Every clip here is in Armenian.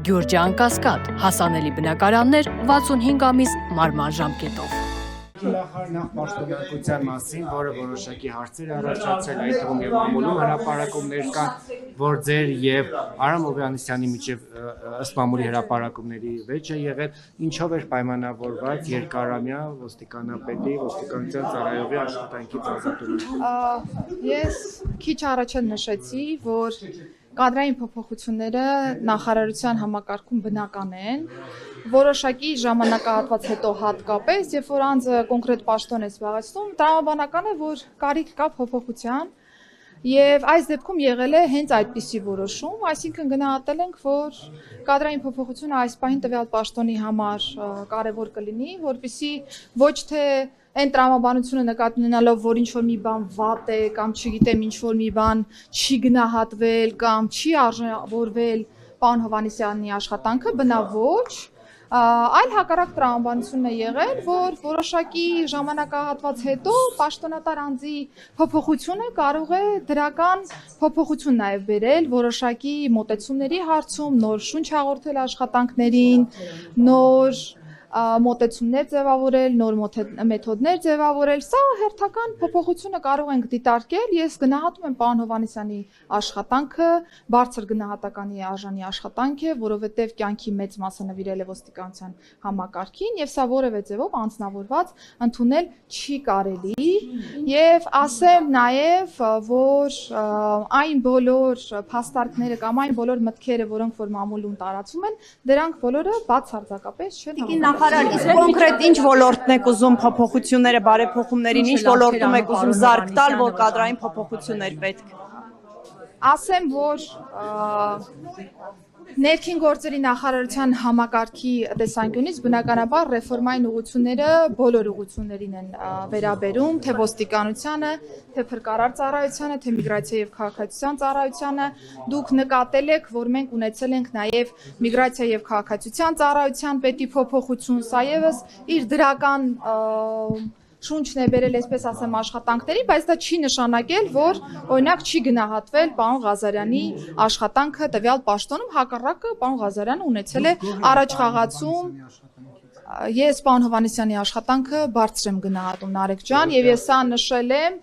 Գյուրջան Կասկադ, հասանելի բնակարաններ 65 ամիս մարման ժամկետով։ Նախ պաշտոնանկության մասին, որը որոշակի հարցեր առաջացել, այդ թվում եւ մամուլում հրապարակումներ կան, որ ձեր եւ Արամ Հովհաննիսյանի միջև ըստ մամուլի հրապարակումների վեճ է եղել, ինչով էր պայմանավորված երկարամյա ոստիկանապետի, ոստիկանության ծառայողի աշխատանքից ազատումը։ Ես քիչ առաջ նշեցի, որ կադրային փոփոխությունները նախարարության համակարգում բնական են, որոշակի ժամանակահատված հետո հատկապես, երբ որ անձը կոնկրետ պաշտոն է զբաղեցնում, տրամաբանական է, որ կարիք կա փոփոխության, եւ այս դեպքում եղել է հենց այդպիսի որոշում, այսինքն գնահատել ենք, որ կադրային փոփոխությունը այս պահին տվյալ պաշտոնի համար կարեւոր կլինի, որպեսզի ոչ թե այն տրամաբանությունը նկատի ունենալով, որ ինչ-որ մի բան վատ է կամ չգիտեմ ինչ-որ մի բան չի գնահատվել կամ չի արժևորվել պարոն Հովհաննիսյանի աշխատանքը, բնավ ոչ, այլ հակառակ տրամաբանությունն է եղել, որ որոշակի ժամանակահատված հետո պաշտոնատար անձի փոփոխությունը կարող է դրական փոփոխություն նաև բերել որոշակի մոտեցումների հարցում, նոր շունչ հաղորդել աշխատանքներին, նոր մոտեցումներ ձևավորել, նոր մեթոդներ ձևավորել, սա հերթական փոփոխությունը կարող ենք դիտարկել, ես գնահատում եմ պարոն Հովհաննիսյանի աշխատանքը, բարձր գնահատականի արժանի աշխատանք է, որովհետև կյանքի մեծ մասը նվիրել է ոստիկանության համակարգին եւ սա որևէ ձևով անձնավորված ընդունել չի կարելի եւ ասեմ նաեւ, որ այն բոլոր փաստարկները կամ այն բոլոր մտքերը, որոնք որ մամուլում տարածվում են, դրանք բոլորը բացարձակապես չեն Իսկ կոնկրետ ինչ ոլորտն եք ուզում փոփոխությունները, բարեփոխումներին, ինչ ոլորտում եք ուզում զարկ տալ, որ կադրային փոփոխություններ պետք։ Ասեմ, որ ներքին գործերի նախարարության համակարգի տեսանկյունից բնականաբար ռեֆորմային ուղղությունները բոլոր ուղղություններին են վերաբերում, թե ոստիկանությանը, թե փրկարար ծառայությանը, թե միգրացիա եւ քաղաքացիության ծառայությանը։ Դուք նկատել եք, որ մենք ունեցել ենք նաեւ միգրացիա եւ քաղաքացիության ծառայության պետի փոփոխություն, սա եւս իր դրական շունչն է բերել, այսպես ասեմ, աշխատանքների, բայց դա չի նշանակել, որ օրինակ չի գնահատվել պարոն Ղազարյանի աշխատանքը տվյալ պաշտոնում, հակառակը պարոն Ղազարյանը ունեցել է առաջխաղացում։ Ես պարոն Հովհաննիսյանի աշխատանքը բարձր եմ գնահատում, Նարեկ ջան, եւ ես սա նշել եմ,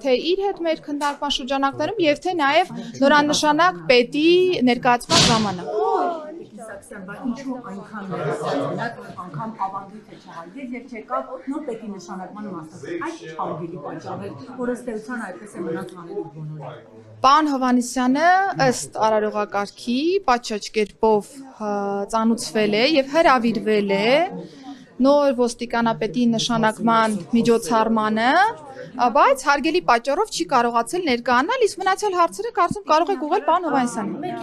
թե իր հետ մեր քննարկման շրջանակներում եւ թե նաեւ նորանշանակ պետի ներկայացման ժամանակ։ Ինչու այնքան ներկայացնակ, անգամ ավանդույթ է չհարգել եւ չեկավ նոր պետի նշանակման մասը։ Այդ չհարգելի պատճառ է, որ ըստ էության այդպես է մնաց անելու բոլորը։ Պարոն Հովհաննիսյանը ըստ արարողակարգի պատշաճ կերպով ծանուցվել է եւ հրավիրվել է նոր ոստիկանապետի նշանակման միջոցառմանը, բայց հարգելի պատճառով չի կարողացել ներկայանալ, իսկ մնացյալ հարցերը կարծում կարող եք ուղղել պարոն Հովհաննիսյանին։